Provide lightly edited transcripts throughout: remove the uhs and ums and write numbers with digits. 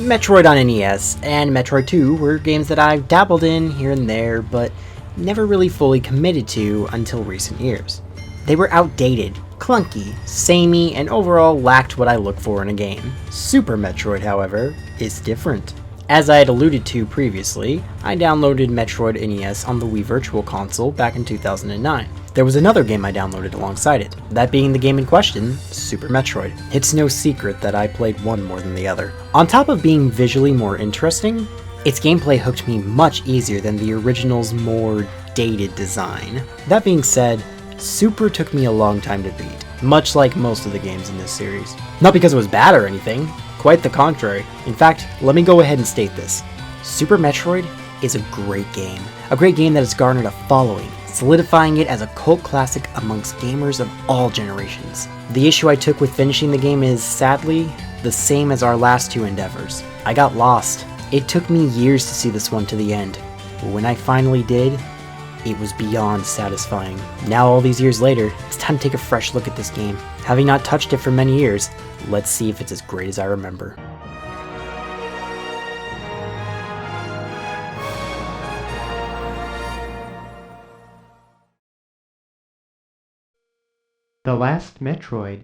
Metroid on NES and Metroid II were games that I've dabbled in here and there, but never really fully committed to until recent years. They were outdated, clunky, samey, and overall lacked what I look for in a game. Super Metroid, however, is different. As I had alluded to previously, I downloaded Metroid NES on the Wii Virtual Console back in 2009. There was another game I downloaded alongside it, that being the game in question, Super Metroid. It's no secret that I played one more than the other. On top of being visually more interesting, its gameplay hooked me much easier than the original's more dated design. That being said, Super took me a long time to beat, much like most of the games in this series. Not because it was bad or anything, quite the contrary. In fact, let me go ahead and state this. Super Metroid is a great game that has garnered a following, solidifying it as a cult classic amongst gamers of all generations. The issue I took with finishing the game is, sadly, the same as our last two endeavors. I got lost. It took me years to see this one to the end, but when I finally did, it was beyond satisfying. Now all these years later, it's time to take a fresh look at this game. Having not touched it for many years, let's see if it's as great as I remember. The last Metroid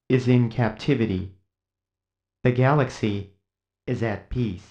is in captivity. The galaxy is at peace.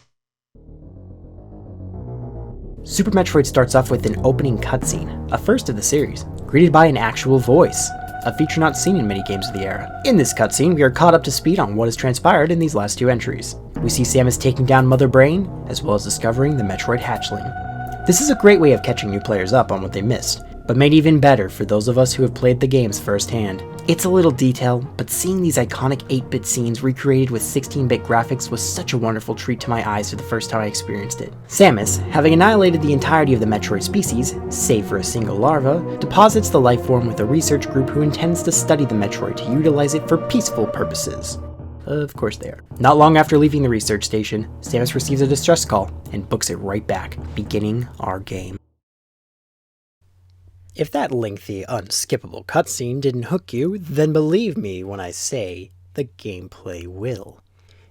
Super Metroid starts off with an opening cutscene, a first of the series, greeted by an actual voice, a feature not seen in many games of the era. In this cutscene, we are caught up to speed on what has transpired in these last two entries. We see Samus taking down Mother Brain, as well as discovering the Metroid hatchling. This is a great way of catching new players up on what they missed, but made even better for those of us who have played the games firsthand. It's a little detail, but seeing these iconic 8-bit scenes recreated with 16-bit graphics was such a wonderful treat to my eyes for the first time I experienced it. Samus, having annihilated the entirety of the Metroid species, save for a single larva, deposits the life form with a research group who intends to study the Metroid to utilize it for peaceful purposes. Of course they are. Not long after leaving the research station, Samus receives a distress call and books it right back, beginning our game. If that lengthy, unskippable cutscene didn't hook you, then believe me when I say the gameplay will.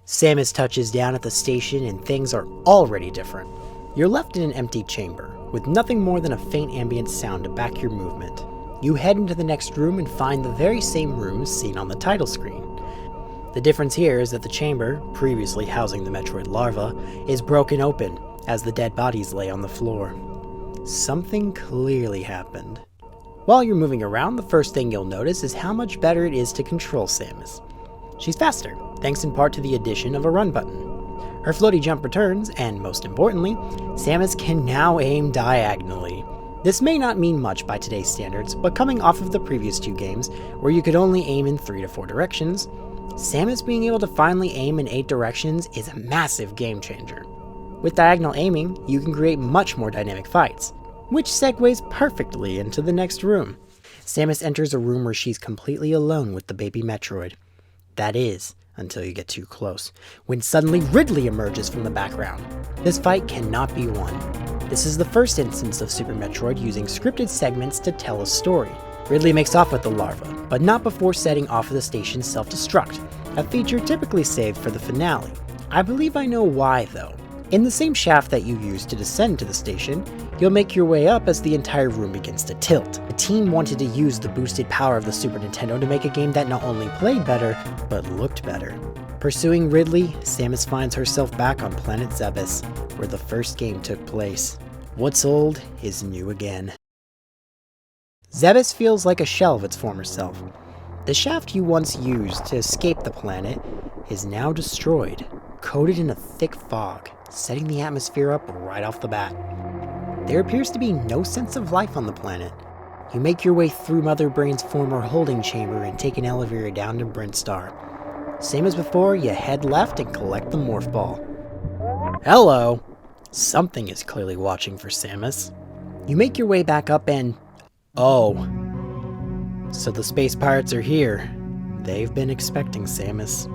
Samus touches down at the station and things are already different. You're left in an empty chamber, with nothing more than a faint ambient sound to back your movement. You head into the next room and find the very same rooms seen on the title screen. The difference here is that the chamber, previously housing the Metroid larva, is broken open as the dead bodies lay on the floor. Something clearly happened. While you're moving around, the first thing you'll notice is how much better it is to control Samus. She's faster, thanks in part to the addition of a run button. Her floaty jump returns, and most importantly, Samus can now aim diagonally. This may not mean much by today's standards, but coming off of the previous two games, where you could only aim in 3 to 4 directions, Samus being able to finally aim in 8 directions is a massive game changer. With diagonal aiming, you can create much more dynamic fights, which segues perfectly into the next room. Samus enters a room where she's completely alone with the baby Metroid. That is, until you get too close, when suddenly Ridley emerges from the background. This fight cannot be won. This is the first instance of Super Metroid using scripted segments to tell a story. Ridley makes off with the larva, but not before setting off of the station's self-destruct, a feature typically saved for the finale. I believe I know why though. In the same shaft that you use to descend to the station, you'll make your way up as the entire room begins to tilt. The team wanted to use the boosted power of the Super Nintendo to make a game that not only played better, but looked better. Pursuing Ridley, Samus finds herself back on planet Zebes, where the first game took place. What's old is new again. Zebes feels like a shell of its former self. The shaft you once used to escape the planet is now destroyed, coated in a thick fog, setting the atmosphere up right off the bat. There appears to be no sense of life on the planet. You make your way through Mother Brain's former holding chamber and take an elevator down to Brintstar. Same as before, you head left and collect the Morph Ball. Hello! Something is clearly watching for Samus. You make your way back up and... oh. So the space pirates are here. They've been expecting Samus.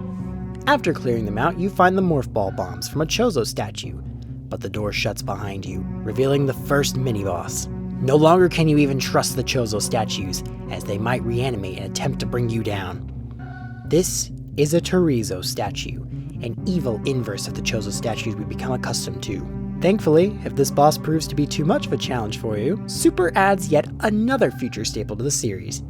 After clearing them out, you find the Morph Ball bombs from a Torizo Statue, but the door shuts behind you, revealing the first mini-boss. No longer can you even trust the Torizo Statues, as they might reanimate and attempt to bring you down. This is a Torizo Statue, an evil inverse of the Torizo Statues we become accustomed to. Thankfully, if this boss proves to be too much of a challenge for you, Super adds yet another future staple to the series: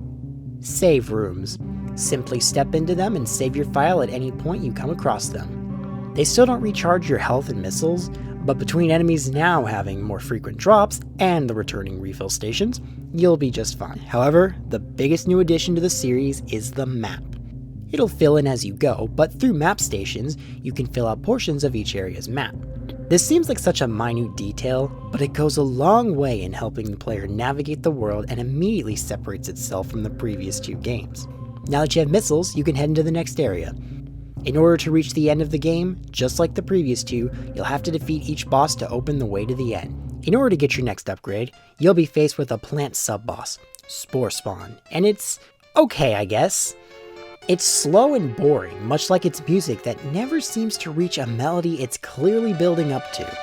save rooms. Simply step into them and save your file at any point you come across them. They still don't recharge your health and missiles, but between enemies now having more frequent drops and the returning refill stations, you'll be just fine. However, the biggest new addition to the series is the map. It'll fill in as you go, but through map stations, you can fill out portions of each area's map. This seems like such a minute detail, but it goes a long way in helping the player navigate the world and immediately separates itself from the previous two games. Now that you have missiles, you can head into the next area. In order to reach the end of the game, just like the previous two, you'll have to defeat each boss to open the way to the end. In order to get your next upgrade, you'll be faced with a plant sub-boss, Spore Spawn, and it's okay, I guess. It's slow and boring, much like its music that never seems to reach a melody it's clearly building up to.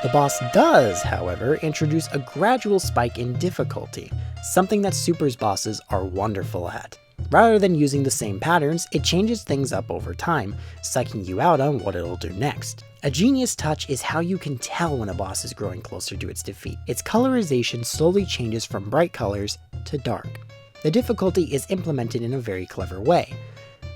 The boss does, however, introduce a gradual spike in difficulty, something that Super's bosses are wonderful at. Rather than using the same patterns, it changes things up over time, psyching you out on what it'll do next. A genius touch is how you can tell when a boss is growing closer to its defeat. Its colorization slowly changes from bright colors to dark. The difficulty is implemented in a very clever way.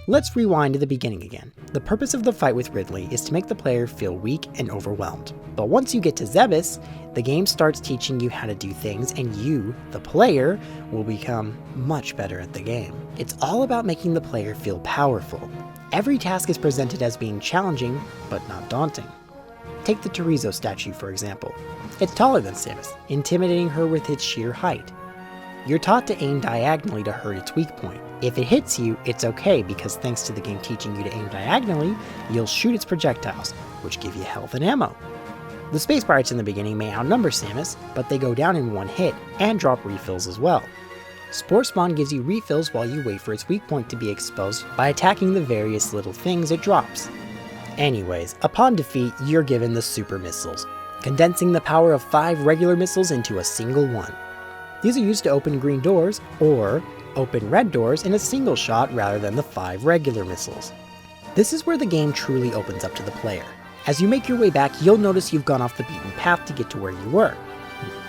Let's rewind to the beginning again. The purpose of the fight with Ridley is to make the player feel weak and overwhelmed. But once you get to Zebes, the game starts teaching you how to do things, and you, the player, will become much better at the game. It's all about making the player feel powerful. Every task is presented as being challenging, but not daunting. Take the Torizo Statue for example. It's taller than Samus, intimidating her with its sheer height. You're taught to aim diagonally to hurt its weak point. If it hits you, it's okay because thanks to the game teaching you to aim diagonally, you'll shoot its projectiles, which give you health and ammo. The space pirates in the beginning may outnumber Samus, but they go down in one hit and drop refills as well. Spore Spawn gives you refills while you wait for its weak point to be exposed by attacking the various little things it drops. Anyways, upon defeat, you're given the Super Missiles, condensing the power of 5 regular missiles into a single one. These are used to open green doors, or open red doors in a single shot rather than the 5 regular missiles. This is where the game truly opens up to the player. As you make your way back, you'll notice you've gone off the beaten path to get to where you were.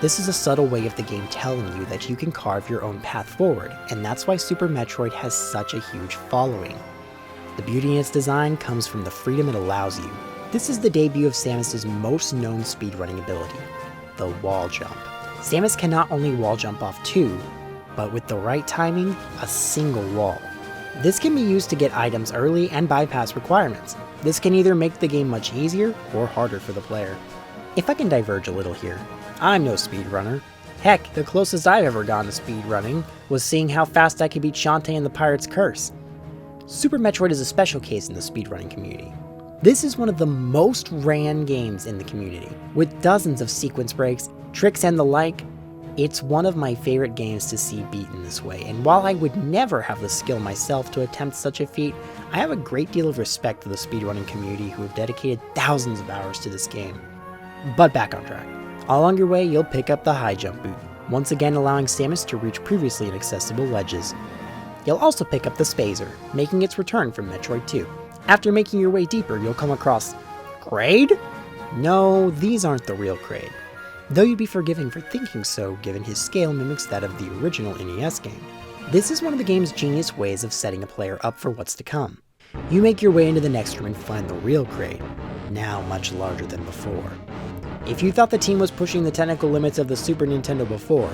This is a subtle way of the game telling you that you can carve your own path forward, and that's why Super Metroid has such a huge following. The beauty in its design comes from the freedom it allows you. This is the debut of Samus's most known speedrunning ability, the wall jump. Samus can not only wall jump off 2, but with the right timing, a single wall. This can be used to get items early and bypass requirements. This can either make the game much easier or harder for the player. If I can diverge a little here, I'm no speedrunner. Heck, the closest I've ever gone to speedrunning was seeing how fast I could beat Shantae in the Pirate's Curse. Super Metroid is a special case in the speedrunning community. This is one of the most ran games in the community, with dozens of sequence breaks, tricks and the like. It's one of my favorite games to see beaten this way, and while I would never have the skill myself to attempt such a feat, I have a great deal of respect for the speedrunning community who have dedicated thousands of hours to this game. But back on track. Along your way, you'll pick up the high jump boot, once again allowing Samus to reach previously inaccessible ledges. You'll also pick up the Spazer, making its return from Metroid II. After making your way deeper, you'll come across Kraid? No, these aren't the real Kraid, though you'd be forgiven for thinking so given his scale mimics that of the original NES game. This is one of the game's genius ways of setting a player up for what's to come. You make your way into the next room and find the real Kraid, now much larger than before. If you thought the team was pushing the technical limits of the Super Nintendo before,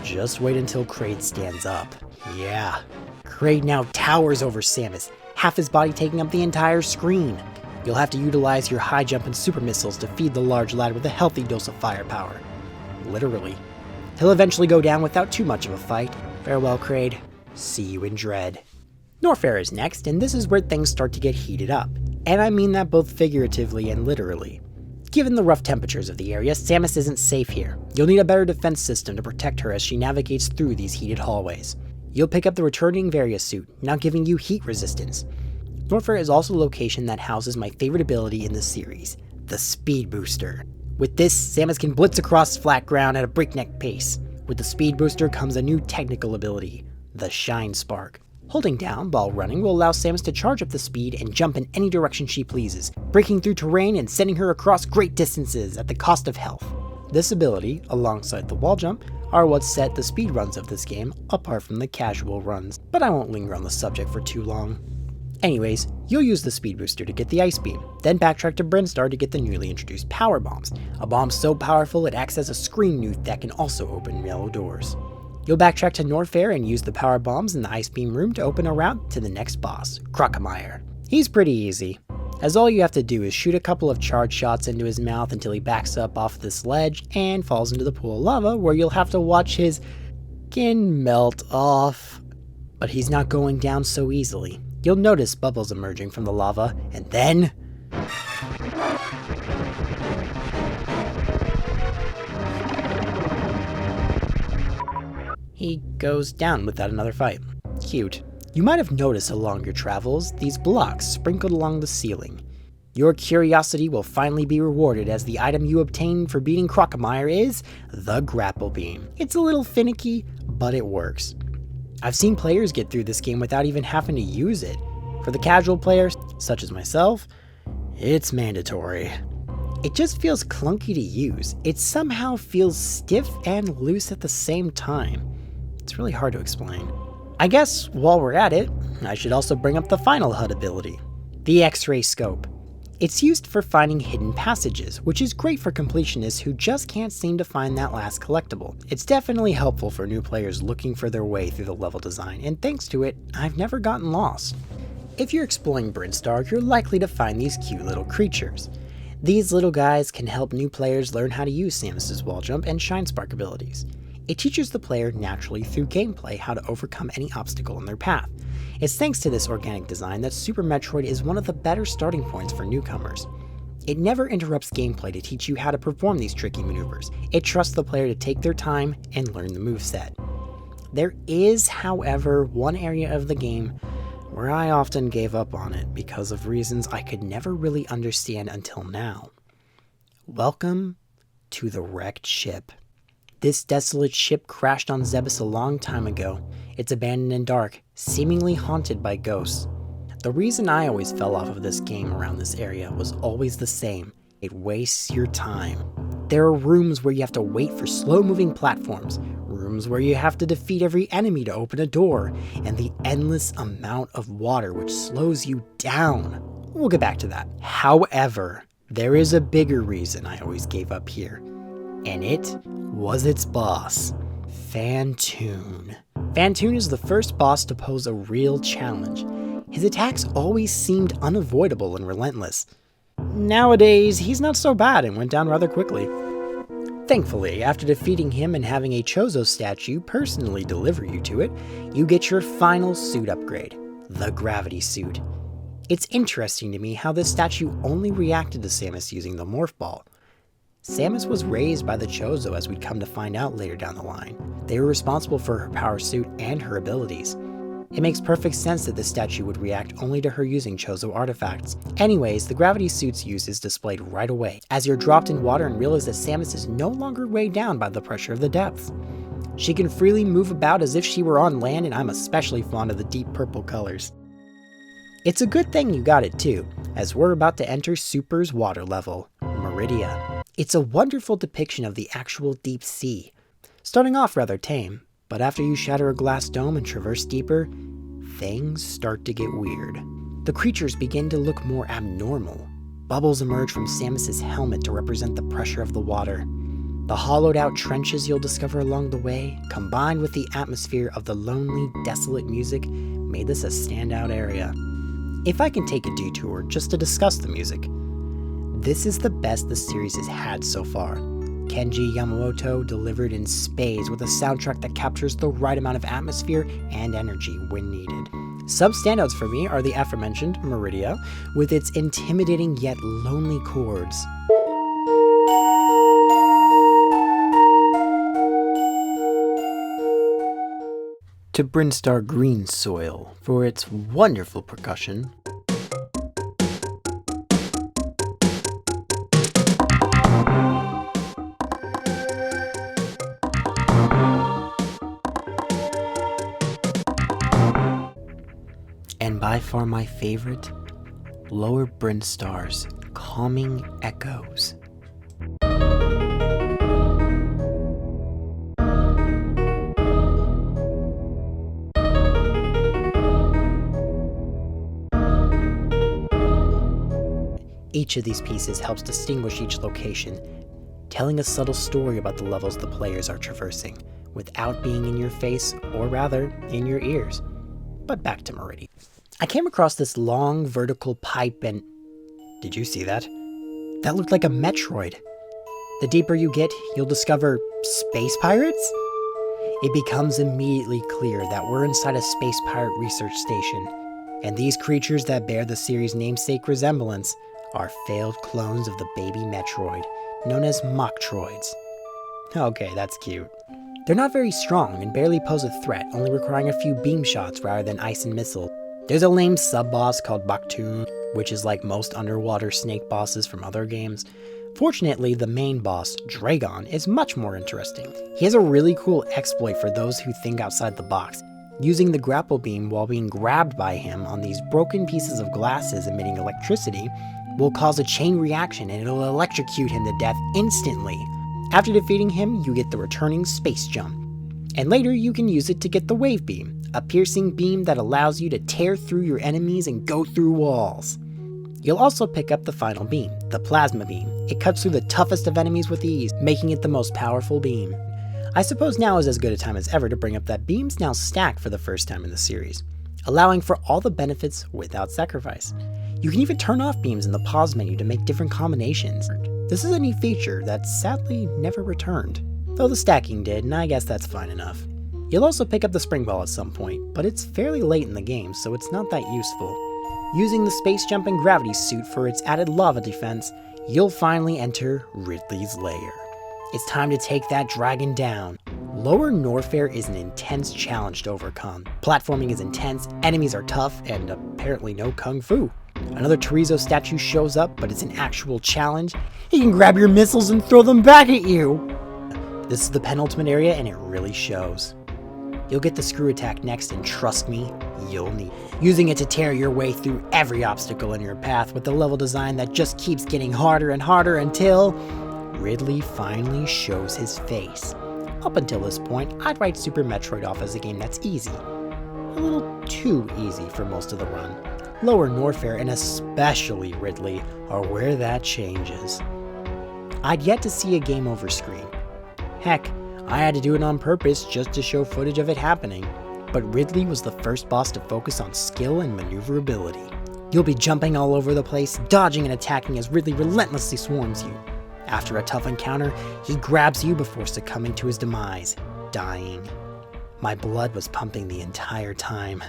just wait until Kraid stands up. Yeah, Kraid now towers over Samus, half his body taking up the entire screen. You'll have to utilize your high jump and super missiles to feed the large lad with a healthy dose of firepower. Literally. He'll eventually go down without too much of a fight. Farewell, Kraid. See you in Dread. Norfair is next, and this is where things start to get heated up. And I mean that both figuratively and literally. Given the rough temperatures of the area, Samus isn't safe here. You'll need a better defense system to protect her as she navigates through these heated hallways. You'll pick up the returning Varia suit, now giving you heat resistance. Norfair is also a location that houses my favorite ability in the series, the Speed Booster. With this, Samus can blitz across flat ground at a breakneck pace. With the Speed Booster comes a new technical ability, the Shine Spark. Holding down while running will allow Samus to charge up the speed and jump in any direction she pleases, breaking through terrain and sending her across great distances at the cost of health. This ability, alongside the wall jump, are what set the speed runs of this game apart from the casual runs, but I won't linger on the subject for too long. Anyways, you'll use the speed booster to get the ice beam, then backtrack to Brinstar to get the newly introduced power bombs, a bomb so powerful it acts as a screen newt that can also open yellow doors. You'll backtrack to Norfair and use the power bombs in the ice beam room to open a route to the next boss, Crocomire. He's pretty easy, as all you have to do is shoot a couple of charge shots into his mouth until he backs up off this ledge and falls into the pool of lava where you'll have to watch his skin melt off. But he's not going down so easily. You'll notice bubbles emerging from the lava, and then he goes down without another fight. Cute. You might have noticed along your travels these blocks sprinkled along the ceiling. Your curiosity will finally be rewarded as the item you obtain for beating Crocomire is the Grapple Beam. It's a little finicky, but it works. I've seen players get through this game without even having to use it. For the casual players, such as myself, it's mandatory. It just feels clunky to use. It somehow feels stiff and loose at the same time. It's really hard to explain. I guess while we're at it, I should also bring up the final HUD ability, the X-ray scope. It's used for finding hidden passages, which is great for completionists who just can't seem to find that last collectible. It's definitely helpful for new players looking for their way through the level design, and thanks to it, I've never gotten lost. If you're exploring Brinstar, you're likely to find these cute little creatures. These little guys can help new players learn how to use Samus's wall jump and shine spark abilities. It teaches the player naturally through gameplay how to overcome any obstacle in their path. It's thanks to this organic design that Super Metroid is one of the better starting points for newcomers. It never interrupts gameplay to teach you how to perform these tricky maneuvers. It trusts the player to take their time and learn the moveset. There is, however, one area of the game where I often gave up on it because of reasons I could never really understand until now. Welcome to the wrecked ship. This desolate ship crashed on Zebes a long time ago. It's abandoned and dark, seemingly haunted by ghosts. The reason I always fell off of this game around this area was always the same. It wastes your time. There are rooms where you have to wait for slow-moving platforms, rooms where you have to defeat every enemy to open a door, and the endless amount of water which slows you down. We'll get back to that. However, there is a bigger reason I always gave up here, and it was its boss, Phantoon. Phantoon is the first boss to pose a real challenge. His attacks always seemed unavoidable and relentless. Nowadays, he's not so bad and went down rather quickly. Thankfully, after defeating him and having a Torizo Statue personally deliver you to it, you get your final suit upgrade, the Gravity Suit. It's interesting to me how this statue only reacted to Samus using the Morph Ball. Samus was raised by the Torizo, as we'd come to find out later down the line. They were responsible for her power suit and her abilities. It makes perfect sense that the statue would react only to her using Torizo artifacts. Anyways, the gravity suit's use is displayed right away, as you're dropped in water and realize that Samus is no longer weighed down by the pressure of the depths. She can freely move about as if she were on land, and I'm especially fond of the deep purple colors. It's a good thing you got it too, as we're about to enter Super's water level, Meridia. It's a wonderful depiction of the actual deep sea. Starting off rather tame, but after you shatter a glass dome and traverse deeper, things start to get weird. The creatures begin to look more abnormal. Bubbles emerge from Samus's helmet to represent the pressure of the water. The hollowed out trenches you'll discover along the way, combined with the atmosphere of the lonely, desolate music, made this a standout area. If I can take a detour just to discuss the music, this is the best the series has had so far. Kenji Yamamoto delivered in spades with a soundtrack that captures the right amount of atmosphere and energy when needed. Some standouts for me are the aforementioned Meridia, with its intimidating yet lonely chords. To Brinstar Green Soil for its wonderful percussion. by far my favorite, Lower Brinstar's calming echoes. Each of these pieces helps distinguish each location, telling a subtle story about the levels the players are traversing, without being in your face, or rather, in your ears. But back to Meridia. I came across this long vertical pipe and... Did you see that? That looked like a Metroid. The deeper you get, you'll discover space pirates? It becomes immediately clear that we're inside a space pirate research station, and these creatures that bear the series' namesake resemblance are failed clones of the baby Metroid, known as Mocktroids. Okay, that's cute. They're not very strong and barely pose a threat, only requiring a few beam shots rather than ice and missile. There's a lame sub-boss called Baktoon, which is like most underwater snake bosses from other games. Fortunately, the main boss, Dragon, is much more interesting. He has a really cool exploit for those who think outside the box. Using the Grapple Beam while being grabbed by him on these broken pieces of glasses emitting electricity will cause a chain reaction and it'll electrocute him to death instantly. After defeating him, you get the returning space jump. And later you can use it to get the Wave Beam, a piercing beam that allows you to tear through your enemies and go through walls. You'll also pick up the final beam, the Plasma Beam. It cuts through the toughest of enemies with ease, making it the most powerful beam. I suppose now is as good a time as ever to bring up that beam's now stacked for the first time in the series, allowing for all the benefits without sacrifice. You can even turn off beams in the pause menu to make different combinations. This is a neat feature that sadly never returned, though the stacking did, and I guess that's fine enough. You'll also pick up the Spring Ball at some point, but it's fairly late in the game, so it's not that useful. Using the Space Jump and Gravity Suit for its added lava defense, you'll finally enter Ridley's lair. It's time to take that dragon down. Lower Norfair is an intense challenge to overcome. Platforming is intense, enemies are tough, and apparently no kung fu. Another Torizo Statue shows up, but it's an actual challenge. He can grab your missiles and throw them back at you! This is the penultimate area, and it really shows. You'll get the screw attack next, and trust me, you'll need it. Using it to tear your way through every obstacle in your path with the level design that just keeps getting harder and harder until Ridley finally shows his face. Up until this point, I'd write Super Metroid off as a game that's easy. A little too easy for most of the run. Lower Norfair, and especially Ridley, are where that changes. I'd yet to see a game over screen. Heck, I had to do it on purpose just to show footage of it happening, but Ridley was the first boss to focus on skill and maneuverability. You'll be jumping all over the place, dodging and attacking as Ridley relentlessly swarms you. After a tough encounter, he grabs you before succumbing to his demise, dying. My blood was pumping the entire time.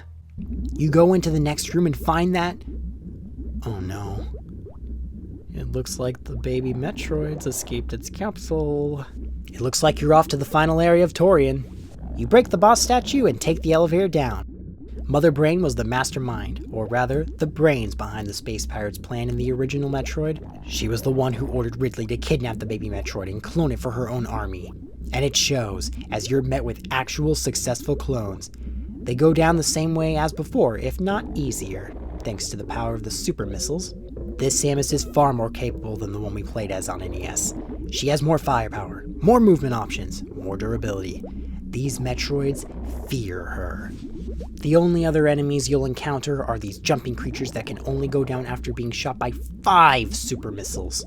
You go into the next room and find that... Oh no. It looks like the baby Metroid's escaped its capsule. It looks like you're off to the final area of Torian. You break the boss statue and take the elevator down. Mother Brain was the mastermind, or rather, the brains behind the Space Pirates' plan in the original Metroid. She was the one who ordered Ridley to kidnap the baby Metroid and clone it for her own army. And it shows, as you're met with actual successful clones. They go down the same way as before, if not easier, thanks to the power of the super missiles. This Samus is far more capable than the one we played as on NES. She has more firepower, more movement options, more durability. These Metroids fear her. The only other enemies you'll encounter are these jumping creatures that can only go down after being shot by 5 super missiles.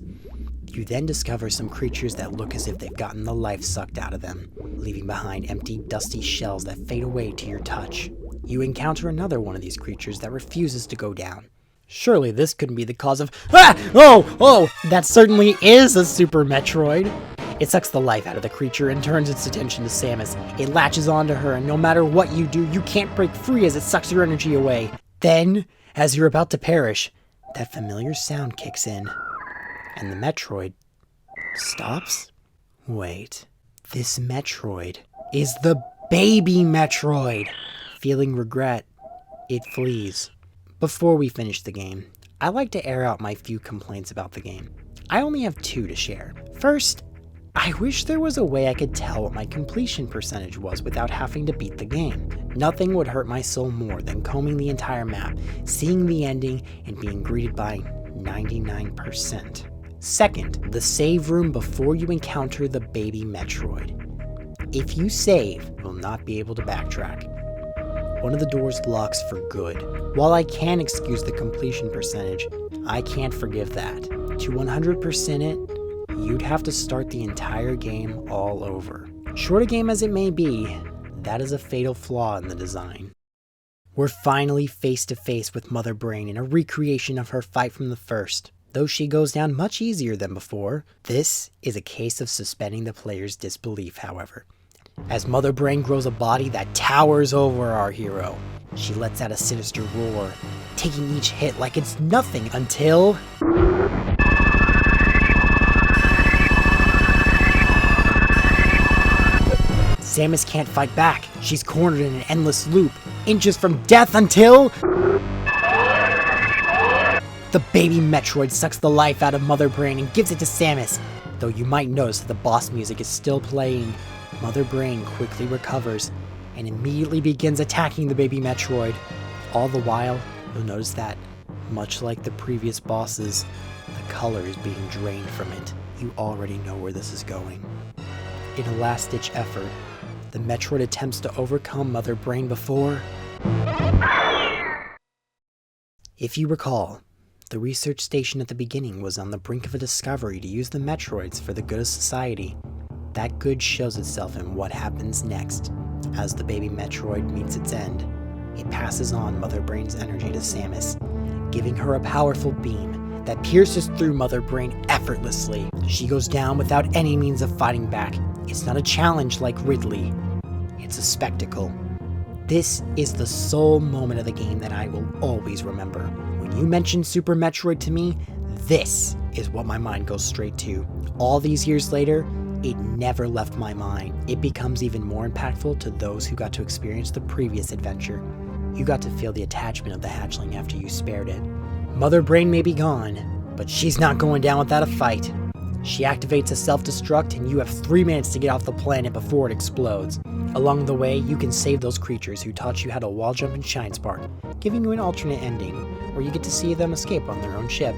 You then discover some creatures that look as if they've gotten the life sucked out of them, leaving behind empty, dusty shells that fade away to your touch. You encounter another one of these creatures that refuses to go down. Surely this couldn't be the cause of— Ah! Oh! That certainly is a Super Metroid! It sucks the life out of the creature and turns its attention to Samus. It latches onto her, and no matter what you do, you can't break free as it sucks your energy away. Then, as you're about to perish, that familiar sound kicks in, and the Metroid stops. Wait, this Metroid is the baby Metroid! Feeling regret, it flees. Before we finish the game, I like to air out my few complaints about the game. I only have 2 to share. First, I wish there was a way I could tell what my completion percentage was without having to beat the game. Nothing would hurt my soul more than combing the entire map, seeing the ending, and being greeted by 99%. Second, the save room before you encounter the baby Metroid. If you save, you'll not be able to backtrack. One of the doors locks for good. While I can excuse the completion percentage, I can't forgive that. To 100% it, you'd have to start the entire game all over. Short a game as it may be, that is a fatal flaw in the design. We're finally face to face with Mother Brain in a recreation of her fight from the first. Though she goes down much easier than before, this is a case of suspending the player's disbelief, however. As Mother Brain grows a body that towers over our hero, she lets out a sinister roar, taking each hit like it's nothing until... Samus can't fight back. She's cornered in an endless loop, inches from death until... The baby Metroid sucks the life out of Mother Brain and gives it to Samus. Though you might notice that the boss music is still playing, Mother Brain quickly recovers and immediately begins attacking the baby Metroid. All the while, you'll notice that, much like the previous bosses, the color is being drained from it. You already know where this is going. In a last-ditch effort, the Metroid attempts to overcome Mother Brain before... If you recall, the research station at the beginning was on the brink of a discovery to use the Metroids for the good of society. That good shows itself in what happens next. As the baby Metroid meets its end, it passes on Mother Brain's energy to Samus, giving her a powerful beam that pierces through Mother Brain effortlessly. She goes down without any means of fighting back. It's not a challenge like Ridley, it's a spectacle. This is the sole moment of the game that I will always remember. When you mention Super Metroid to me, this is what my mind goes straight to. All these years later, it never left my mind. It becomes even more impactful to those who got to experience the previous adventure. You got to feel the attachment of the hatchling after you spared it. Mother Brain may be gone, but she's not going down without a fight. She activates a self-destruct and you have 3 minutes to get off the planet before it explodes. Along the way, you can save those creatures who taught you how to wall jump and shine spark, giving you an alternate ending, where you get to see them escape on their own ship.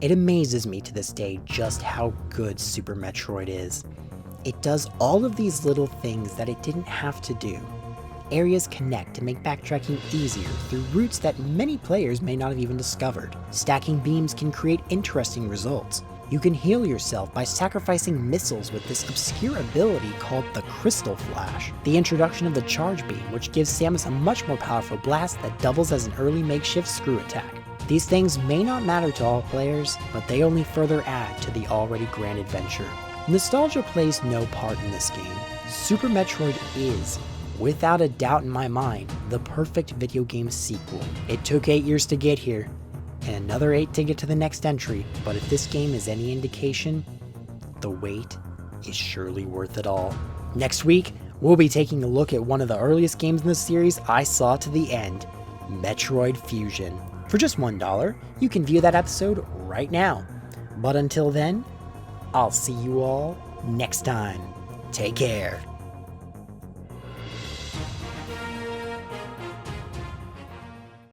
It amazes me to this day just how good Super Metroid is. It does all of these little things that it didn't have to do. Areas connect to make backtracking easier through routes that many players may not have even discovered. Stacking beams can create interesting results. You can heal yourself by sacrificing missiles with this obscure ability called the Crystal Flash. The introduction of the Charge Beam, which gives Samus a much more powerful blast that doubles as an early makeshift screw attack. These things may not matter to all players, but they only further add to the already grand adventure. Nostalgia plays no part in this game. Super Metroid is, without a doubt in my mind, the perfect video game sequel. It took 8 years to get here, and another 8 to get to the next entry, but if this game is any indication, the wait is surely worth it all. Next week, we'll be taking a look at one of the earliest games in the series I saw to the end, Metroid Fusion. For just $1, you can view that episode right now. But until then, I'll see you all next time. Take care.